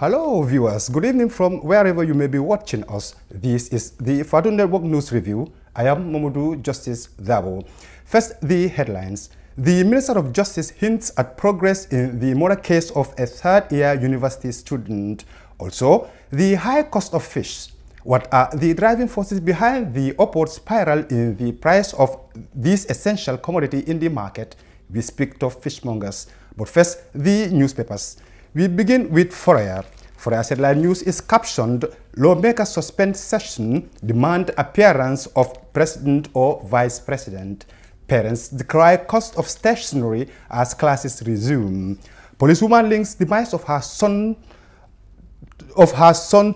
Hello viewers, good evening from wherever you may be watching us. This is the Fadun Network News Review. I am Mamadou Justice Dabo. First, the headlines. The Minister of Justice hints at progress in the murder case of a third-year university student. Also, the high cost of fish. What are the driving forces behind the upward spiral in the price of this essential commodity in the market? We speak to fishmongers. But first, the newspapers. We begin with Foroyaa. Foroyaa's headline news is captioned, Lawmakers suspend session, demand appearance of president or vice president. Parents decry cost of stationery as classes resume. Policewoman links demise of her son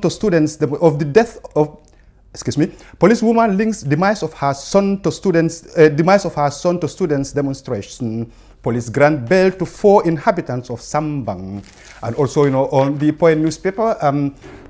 to students Policewoman links demise of her son to students demonstration. Police grant bail to 4 inhabitants of Sambang. And also, on the Point newspaper,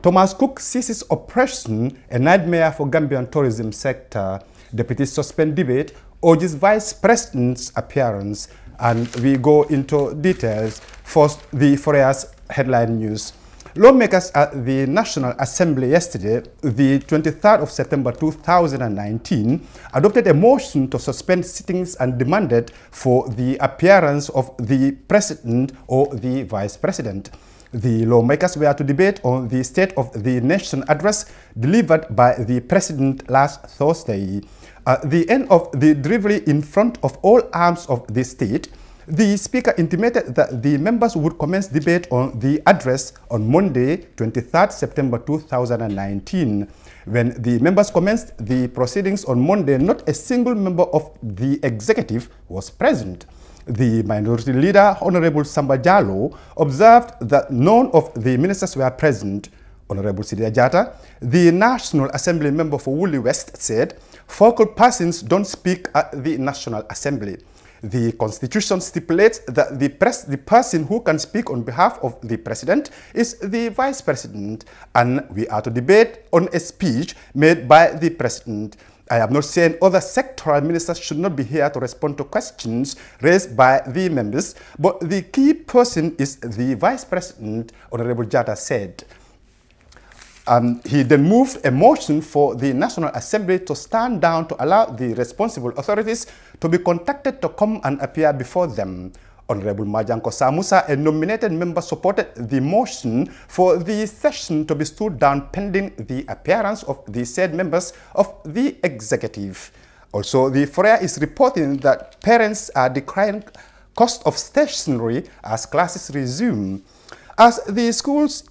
Thomas Cook seizes oppression, a nightmare for Gambian tourism sector. Deputies suspend debate, urges vice president's appearance. And we go into details. First, the Foroyaa's headline news. Lawmakers at the National Assembly yesterday, the 23rd of September 2019, adopted a motion to suspend sittings and demanded for the appearance of the president or the vice president. The lawmakers were to debate on the State of the Nation address delivered by the president last Thursday. At the end of the delivery in front of all arms of the state, the Speaker intimated that the members would commence debate on the address on Monday, 23rd September 2019. When the members commenced the proceedings on Monday, not a single member of the executive was present. The minority leader, Honorable Samba Jallow, observed that none of the ministers were present. Honorable Sidia Jatta, the National Assembly member for Woolly West, said, focal persons don't speak at the National Assembly. The Constitution stipulates that the person who can speak on behalf of the President is the Vice President, and we are to debate on a speech made by the President. I am not saying other sectoral ministers should not be here to respond to questions raised by the members, but the key person is the Vice President, Honorable Jatta said. He then moved a motion for the National Assembly to stand down to allow the responsible authorities to be contacted to come and appear before them. Honorable Majanko Samusa, a nominated member, supported the motion for the session to be stood down pending the appearance of the said members of the executive. Also, the Foroyaa is reporting that parents are decrying cost of stationery as classes resume. As the schools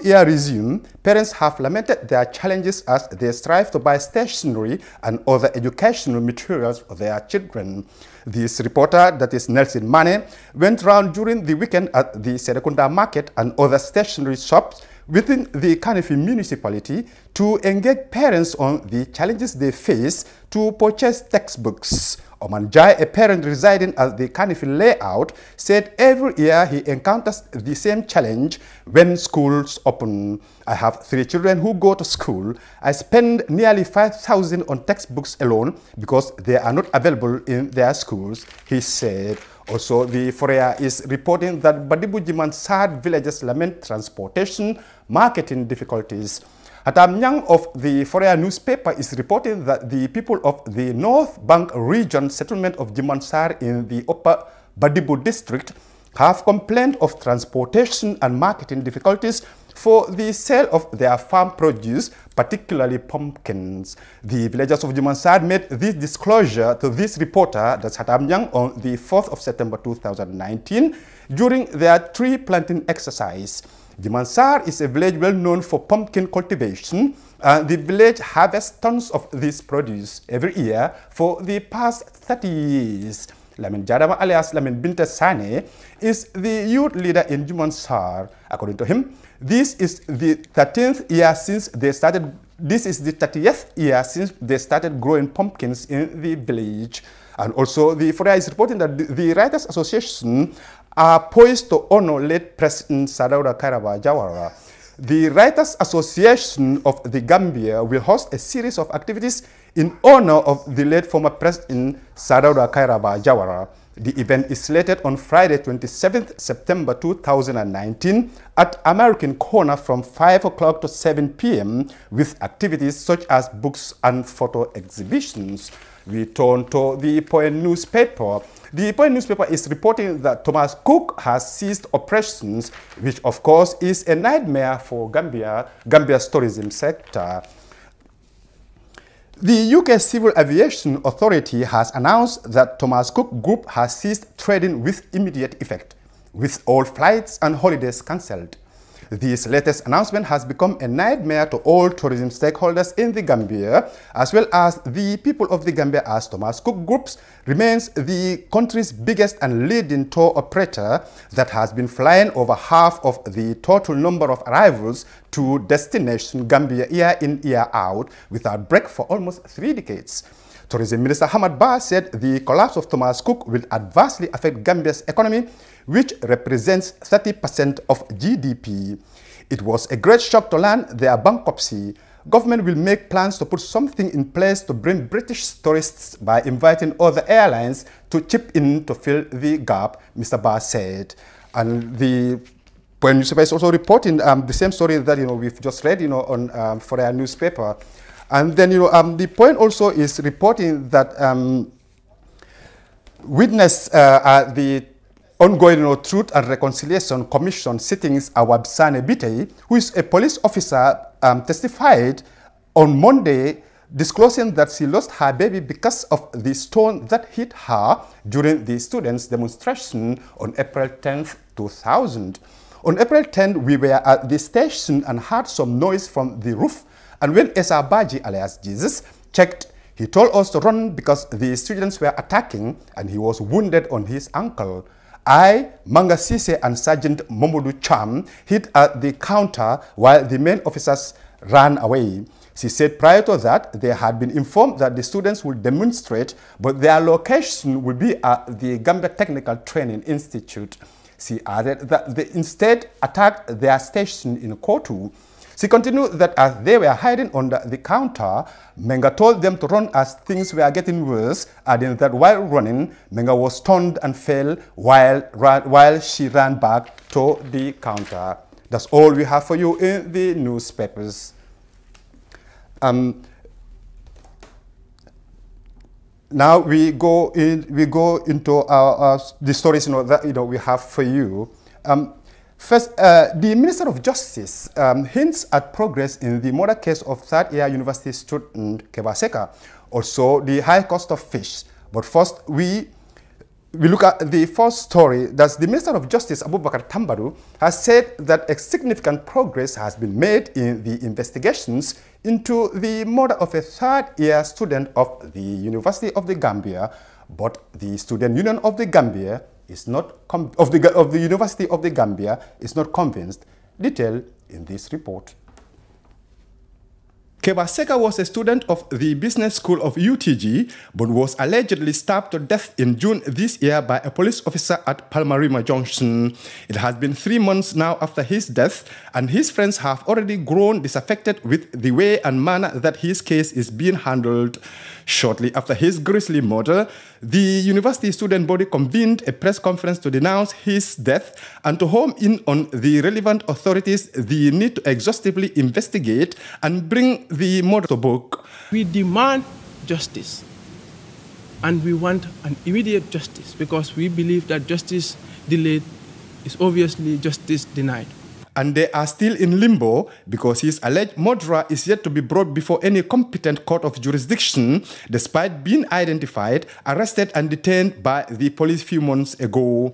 year resume, parents have lamented their challenges as they strive to buy stationery and other educational materials for their children. This reporter, that is Nelson Mane, went round during the weekend at the Serekunda Market and other stationery shops within the Kanifi municipality to engage parents on the challenges they face to purchase textbooks. Oman Jai, a parent residing at the Kanifi layout, said every year he encounters the same challenge when schools open. I have 3 children who go to school. I spend nearly 5,000 on textbooks alone because they are not available in their schools, he said. Also, the Foroyaa is reporting that Badibu Jimansar villagers lament transportation, marketing difficulties. Hatam Nyang of the Foroyaa newspaper is reporting that the people of the North Bank region settlement of Jimansar in the Upper Badibu district have complained of transportation and marketing difficulties for the sale of their farm produce, particularly pumpkins. The villagers of Jimansar made this disclosure to this reporter, that's Hatam Nyang, on the 4th of September 2019 during their tree planting exercise. Jimansar is a village well known for pumpkin cultivation. The village harvests tons of this produce every year for the past 30 years. Lamin Jadama alias Lamin Binta Sane is the youth leader in Jimansar. According to him, this is the 30th year since they started growing pumpkins in the village. And also, the Foroyaa is reporting that the Writers Association are poised to honor late President Sadauda Kairaba Jawara. The Writers Association of the Gambia will host a series of activities in honor of the late former President Sadauda Kairaba Jawara. The event is slated on Friday, 27th September 2019 at American Corner from 5 o'clock to 7 p.m. with activities such as books and photo exhibitions. We turn to the Point newspaper. The Point newspaper is reporting that Thomas Cook has ceased operations, which of course is a nightmare for Gambia's tourism sector. The UK Civil Aviation Authority has announced that Thomas Cook Group has ceased trading with immediate effect, with all flights and holidays cancelled. This latest announcement has become a nightmare to all tourism stakeholders in the Gambia, as well as the people of the Gambia, as Thomas Cook Group remains the country's biggest and leading tour operator that has been flying over half of the total number of arrivals to destination Gambia year in, year out, without break for almost 3 decades. Tourism Minister Hamad Bah said the collapse of Thomas Cook will adversely affect Gambia's economy, which represents 30% of GDP. It was a great shock to learn their bankruptcy. Government will make plans to put something in place to bring British tourists by inviting other airlines to chip in to fill the gap, Mr. Bah said. And the Point newspaper is also reporting the same story that we've just read on for our newspaper. And then the Point also is reporting that witness at the ongoing Truth and Reconciliation Commission sittings, Awabsane Bitey, who is a police officer, testified on Monday, disclosing that she lost her baby because of the stone that hit her during the students' demonstration on April 10th, 2000. On April 10th, we were at the station and heard some noise from the roof, and when Esa Baji, alias Jesus, checked, he told us to run because the students were attacking and he was wounded on his ankle. I, Manga Sise, and Sergeant Momodu Cham hid at the counter while the main officers ran away. She said prior to that, they had been informed that the students would demonstrate, but their location would be at the Gambia Technical Training Institute. She added that they instead attacked their station in Kotu. She continued that as they were hiding under the counter, Menga told them to run as things were getting worse, adding that while running, Menga was stunned and fell while she ran back to the counter. That's all we have for you in the newspapers. Now we go into the stories that we have for you. First, the Minister of Justice hints at progress in the murder case of third-year university student Keba Seka, also the high cost of fish. But first, we look at the first story. That the Minister of Justice, Abubakar Tambadou, has said that a significant progress has been made in the investigations into the murder of a third-year student of the University of the Gambia, but the Student Union of the Gambia is not of the University of the Gambia is not convinced. Detail in this report. Keba Seka was a student of the business school of UTG, but was allegedly stabbed to death in June this year by a police officer at Palmarima Junction. It has been 3 months now after his death, and his friends have already grown disaffected with the way and manner that his case is being handled. Shortly after his grisly murder, the university student body convened a press conference to denounce his death and to home in on the relevant authorities the need to exhaustively investigate and bring the murder to book. We demand justice, and we want an immediate justice, because we believe that justice delayed is obviously justice denied. And they are still in limbo because his alleged murderer is yet to be brought before any competent court of jurisdiction, despite being identified, arrested and detained by the police few months ago.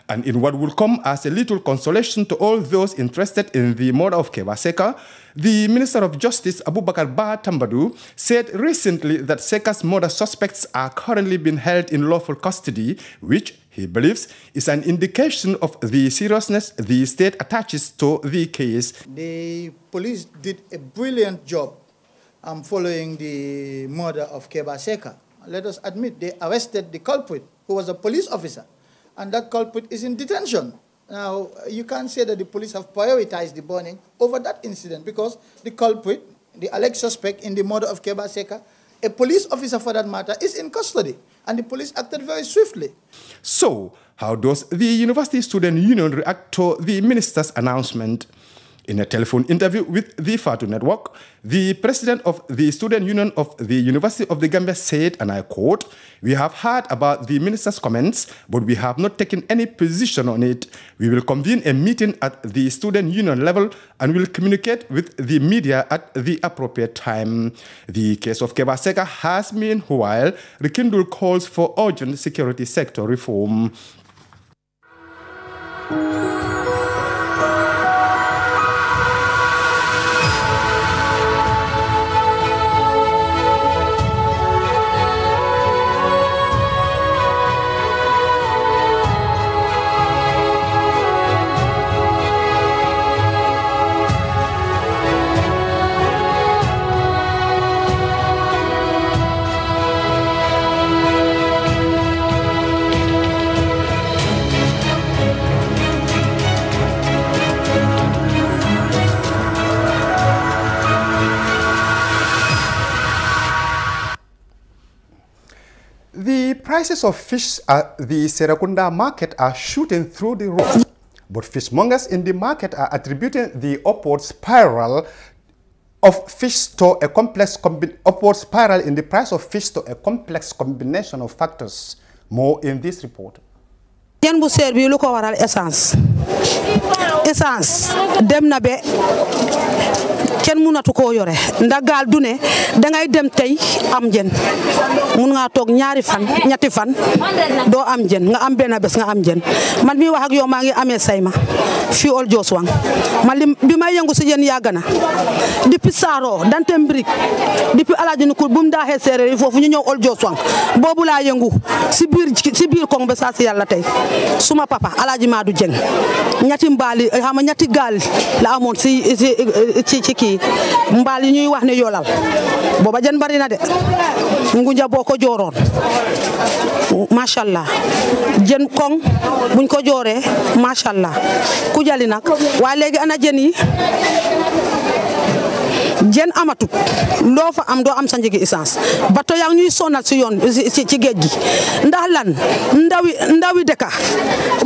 And in what will come as a little consolation to all those interested in the murder of Keba Seka, the Minister of Justice, Abubakar Bah Tambadou, said recently that Seka's murder suspects are currently being held in lawful custody, which he believes is an indication of the seriousness the state attaches to the case. The police did a brilliant job following the murder of Keba Seka. Let us admit, they arrested the culprit, who was a police officer, and that culprit is in detention. Now, you can't say that the police have prioritized the burning over that incident, because the culprit, the alleged suspect in the murder of Keba Seka, a police officer for that matter, is in custody. and the police acted very swiftly. So, how does the University Student Union react to the minister's announcement? In a telephone interview with the Fatu Network, the president of the Student Union of the University of the Gambia said, and I quote, "We have heard about the minister's comments, but we have not taken any position on it. We will convene a meeting at the student union level and will communicate with the media at the appropriate time." The case of Keba Seka has meanwhile rekindled calls for urgent security sector reform. The prices of fish at the Serekunda market are shooting through the roof, but fishmongers in the market are attributing the upward spiral of fish to a complex upward spiral in the price of fish to a complex combination of factors. More in this report. Yen bu seer bi lu ko waral essence dem na be kenn mënatu koo yore ndax gaal du ne dangay dem tey am jën mun nga toog ñaari fan ñetti fan doo am jën nga am benn bés nga am jën man mi wax ak yow maa ngi amee sayma fii ol Joswang man bi may yëngu si jën yàgg na depuis Saaro dante mbrik depuis Alaaji Nukur bu mu daaxee séeréer yi foofu ñu ñëw ol Joswang boobu laa yëngu si biir kong ba saa si yàlla tey suma papa Alaaji Maadu Jeng ñetti mbaali xam ñetti gaal la amoon ci kii mbaal yi ñuy wax ne yoolal booba jën bari na de ngunja boo ko jooroon macha allah jën koŋ buñ ko jooree macha allah ku jali nag waaye léegi ana jën yi jën amatut loo fa am doo am sa njëgi essence bato yaa ñuy sonal si yoon ci géej gi ndax lan ndawi dëkka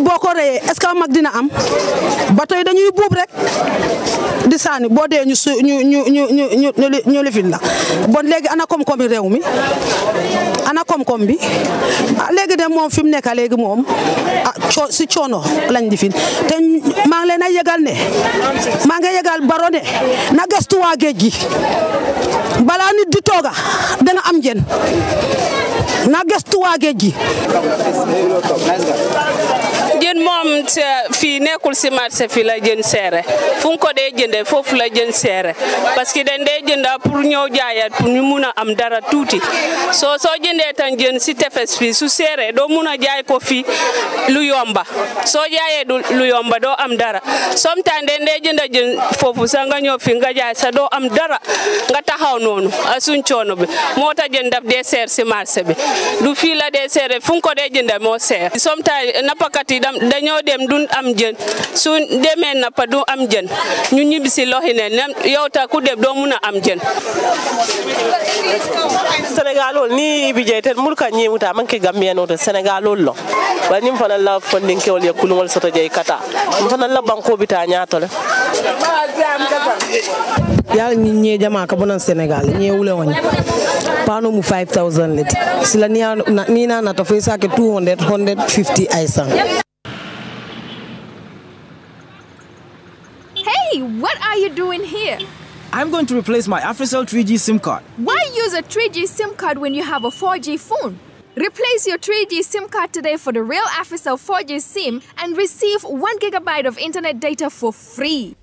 boo ko reyee est-ce que mag dina am bato yi dañuy buub rek di saani boo dee ñu lifin la bon léegi ana koom-koom bi réew mi ana koom-koom bi léegi de moom fi mu nekk léegi moom si coono lañ di fin te maa ngi leen a yëgal ne maa ngi yëgal Baro ne na gëstu waa géej gi balaa nit di tooga danga am jën na gëstu waa géej gi jën moom fii nekkul si marché fii la jën seere fu ko dee jëndee foofu la jën seere parce que dañ dee jënda pour ñëw jaayaat pour ñu mun a am dara tuuti soo jëndee tan jën si tefes fii su seere doo mun a jaay ko fii lu yomba soo jaayee lu yomba doo am dara sometimes dañ dee jënda jën foofu sa nga ñëw fi nga jaay sa doo am dara nga taxaw noonu a suñ coono bi moo tax jën daf dee seer si marché bi du fii la dee seere fu ko dee jënda moo seer sometimes nappakat yi dañoo dem duñ am jën su demee nappa du am jën ñu ñibbi si loxi ne yow ta ku dem doo mun a am jën Sénégal ol ni bije ten mulka nyimuta manke Gambien oto Sénégal ol lo wa nyim fana la funding ke ol ya kulungol soto jey kata fana la banko bita nyaato le yalla ñi jama ka bonan Sénégal ñe wule woni pano mu 5000 lit sila ni na to fe sake 150 aisa. Hey, what are you doing here? I'm going to replace my AfriCell 3G SIM card. Why use a 3G SIM card when you have a 4G phone? Replace your 3G SIM card today for the real AfriCell 4G SIM and receive 1 GB of internet data for free.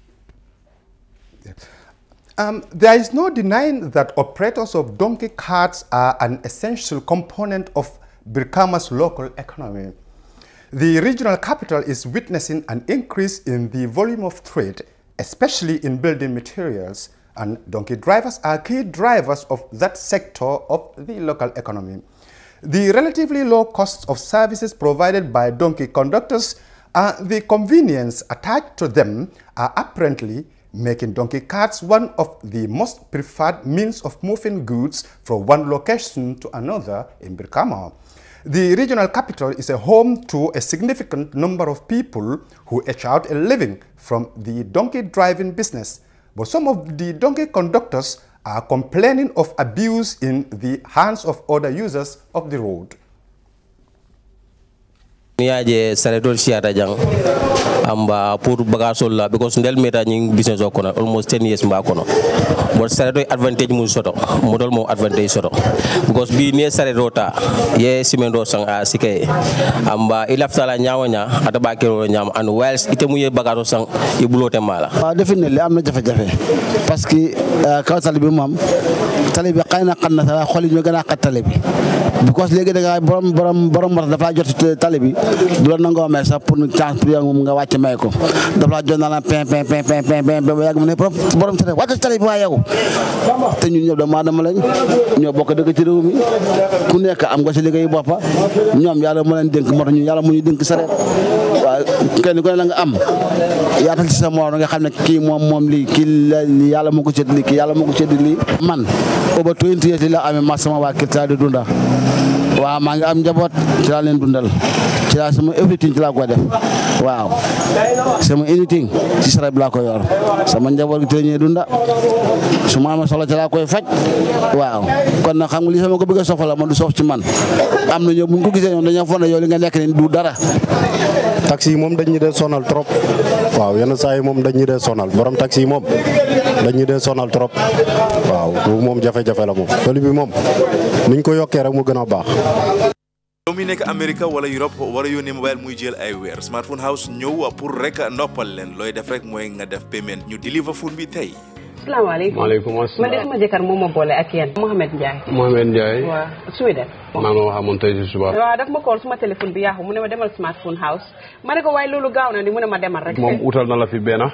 There is no denying that operators of donkey carts are an essential component of Brikama's local economy. The regional capital is witnessing an increase in the volume of trade, especially in building materials, and donkey drivers are key drivers of that sector of the local economy. The relatively low costs of services provided by donkey conductors and the convenience attached to them are apparently making donkey carts one of the most preferred means of moving goods from one location to another in Brikama. The regional capital is a home to a significant number of people who etch out a living from the donkey driving business. But some of the donkey conductors are complaining of abuse in the hands of other users of the road. Niaje saretol siata jang amba pour bagasol la because ndel meta ñing business o kono almost 10 years mba kono but sareto advantage mun soto modol mo advantage soto because bi ne sareta ye simendo sang a sike amba ilafta la ñawanya ata bakero ñam and whilst ite mu ye bagato sang ibulote mala definitely am na jafe jafe parce que kaw tali bi mom tali bi xayna xamna sa xoli ñu gëna xat tali bi because legi da nga borom dafa jot tali bi du la nangoo may sax pour chance pour yow nga wàcc may ko daf la jot na la pin ba yàgg mu ne borom tali wàcc tali bi waa yow te ñun ñëpp dama lañ ñoo bokk dëgg ci réew mi ku nekk am nga ci liggéey boppa ñoom yàlla mu leen dénk moo tax ñun yàlla mu ñu dénk sareet waaw kenn ku ne la nga am yaatal ci sa morom nga xam ne kii moom lii kii yàlla moo ko cëdd lii kii yàlla moo ko cëdd lii man over 20 years la amee ma sama waa kër di dunda waaw maa ngi am njaboot ci laa leen dundal ci laa sama everything ci laa ko def waaw sama anything ci sareet bi laa ko yor sama njaboot gi ci la ñuy dunda su ma amee soxla ci laa koy faj waaw kon nag xam nga li sama ko bëgg a soxla man du sox ci man am na ñoo bu ñu ko gisee ñoom dañoo foog ne yow li nga nekk ni du dara. taxi yi moom dañ ñu dee sonal trop waaw yenn saa yi moom dañ ñu dee sonal borom taxi yi moom dañ ñu dee sonal trop waaw bu moom jafe-jafe la moom tali bi moom niñ ko yokkee rek mu gën a baax. yow mi nekk Amérique wala Europe war a yónnee mobile muy jël ay weer Smartphone House ñëw pour rek noppal leen looy def rek mooy nga def payment ñu deliver phone bi tey. asalaamaaleykum maaleykum asalaam man de sama jëkkër moom ma boole ak yéen Mohamed Ndiaye. Mohamed Ndiaye. waaw Sweden. maa ma waxamoon tey si suba. waaw daf ma call suma téléphone bi yaaxu mu ne ma demal Smartphone House ma ne ko waaye loolu gaaw na ni mu ne ma demal rek. moom utal na la fi benn.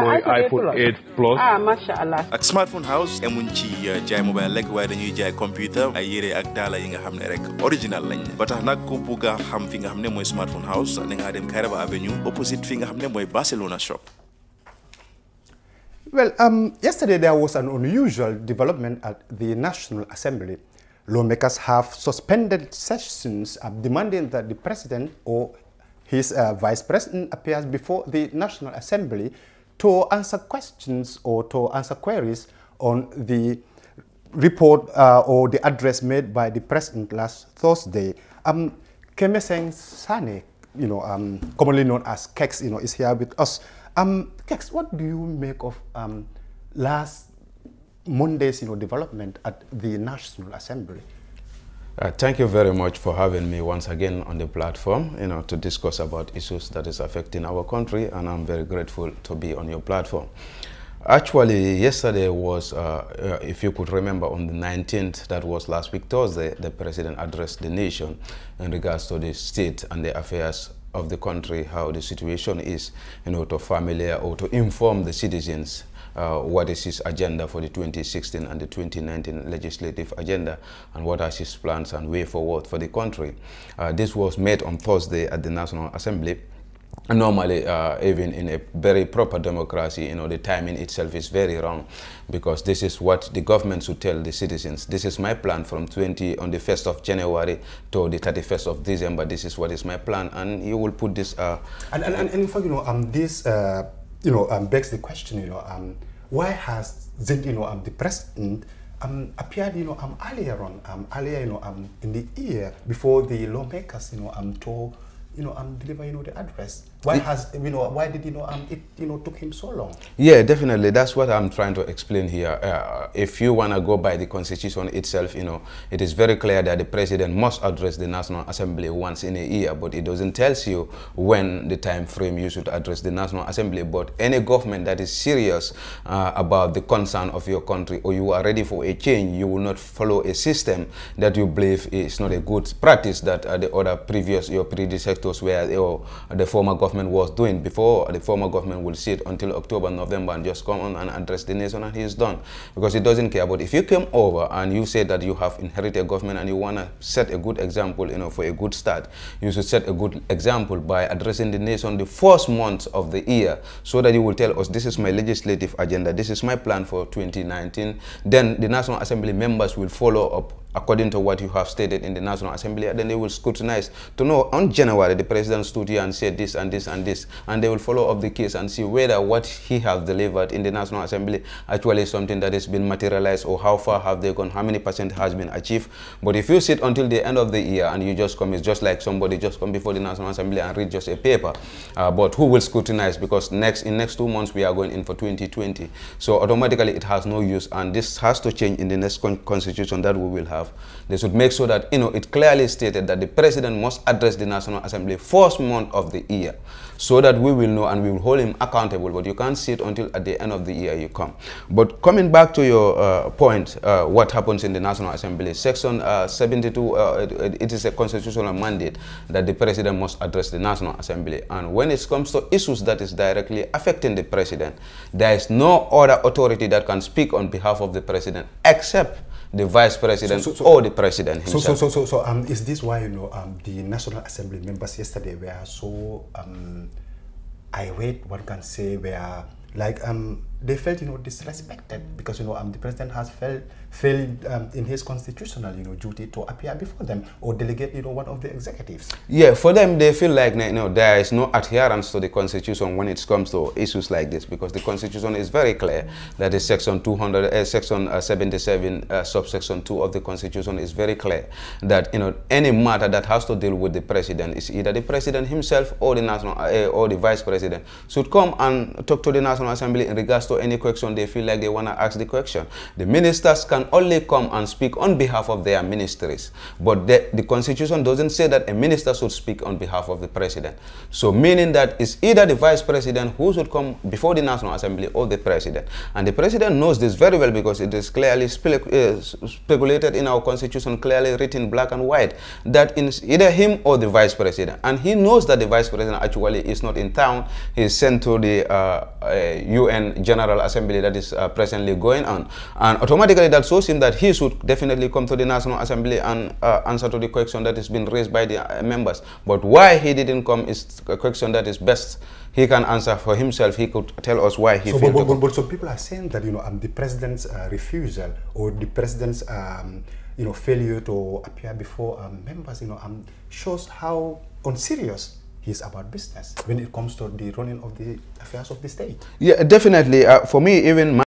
mooy iPhone 8 Plus. macha allah. ak Smartphone House emuñ ci jaay mobile rek waaye dañuy jaay computer ay yére ak daala yi nga xam ne rek original lañ ba tax nag ku bugg a xam fi nga xam ne mooy Smartphone House da ngaa dem Kairaba Avenue opposite fi nga xam ne mooy Barcelona shop. Well, yesterday there was an unusual development at the National Assembly. Lawmakers have suspended sessions demanding that the president or his vice president appears before the National Assembly to answer questions or to answer queries on the report or the address made by the president last Thursday. Kemeseng Sane, commonly known as Kex, is here with us. Kex, what do you make of last Monday's development at the National Assembly? Thank you very much for having me once again on the platform, to discuss about issues that is affecting our country, and I'm very grateful to be on your platform. Actually, yesterday was, if you could remember, on the 19th, that was last week Thursday, the president addressed the nation in regards to the state and the affairs of the country, how the situation is, to familiar or to inform the citizens what is his agenda for the 2016 and the 2019 legislative agenda, and what are his plans and way forward for the country. This was made on Thursday at the National Assembly. Normally, even in a very proper democracy, the timing itself is very wrong, because this is what the government should tell the citizens. This is my plan from on the 1st of January to the 31st of December. This is what is my plan, and you will put this. And in fact, this begs the question, why has the president appeared, earlier on, in the year before the lawmakers, to deliver, the address? Why why did it took him so long? Yeah, definitely. That's what I'm trying to explain here. If you want to go by the constitution itself, it is very clear that the president must address the National Assembly once in a year, but it doesn't tell you when the time frame you should address the National Assembly. But any government that is serious about the concern of your country, or you are ready for a change, you will not follow a system that you believe is not a good practice that your predecessors were, or the former government was doing. Before, the former government will sit until October, November, and just come on and address the nation, and he's done, because it doesn't care. But if you came over and you say that you have inherited government and you want to set a good example, for a good start, you should set a good example by addressing the nation the first month of the year, so that you will tell us, this is my legislative agenda, this is my plan for 2019. Then the National Assembly members will follow up according to what you have stated in the National Assembly, then they will scrutinize to know on January the president stood here and said this and this and this, and they will follow up the case and see whether what he has delivered in the National Assembly actually is something that has been materialized, or how far have they gone, how many % has been achieved. But if you sit until the end of the year and you just come, it's just like somebody just come before the National Assembly and read just a paper. But who will scrutinize? Because in next 2 months we are going in for 2020. So automatically it has no use, and this has to change in the next constitution that we will have. They should make sure that it clearly stated that the president must address the National Assembly first month of the year, so that we will know and we will hold him accountable. But you can't sit until at the end of the year you come. But coming back to your point, what happens in the National Assembly, Section 72, it is a constitutional mandate that the president must address the National Assembly. And when it comes to issues that is directly affecting the president, there is no other authority that can speak on behalf of the president except the vice president or the president himself. So is this why the National Assembly members yesterday were so irate, one can say, were like they felt disrespected because the president has failed in his constitutional duty to appear before them or delegate one of the executives. Yeah, for them they feel like there is no adherence to the constitution when it comes to issues like this, because the constitution is very clear that the section 77 subsection 2 of the constitution is very clear that any matter that has to deal with the president is either the president himself or the national or the vice president should come and talk to the National Assembly in regards to any question they feel like they want to ask the question. The ministers can only come and speak on behalf of their ministries, but the constitution doesn't say that a minister should speak on behalf of the president. So meaning that it's either the vice president who should come before the National Assembly or the president. And the president knows this very well because it is clearly speculated in our constitution, clearly written black and white, that it's either him or the vice president. And he knows that the vice president actually is not in town. He is sent to the UN General Assembly that is presently going on, and automatically that shows him that he should definitely come to the National Assembly and answer to the question that has been raised by the members. But why he didn't come is a question that is best he can answer for himself. He could tell us why he failed. But some people are saying that the president's refusal or the president's failure to appear before members shows how unserious he's about business when it comes to the running of the affairs of the state. Yeah, definitely. For me, even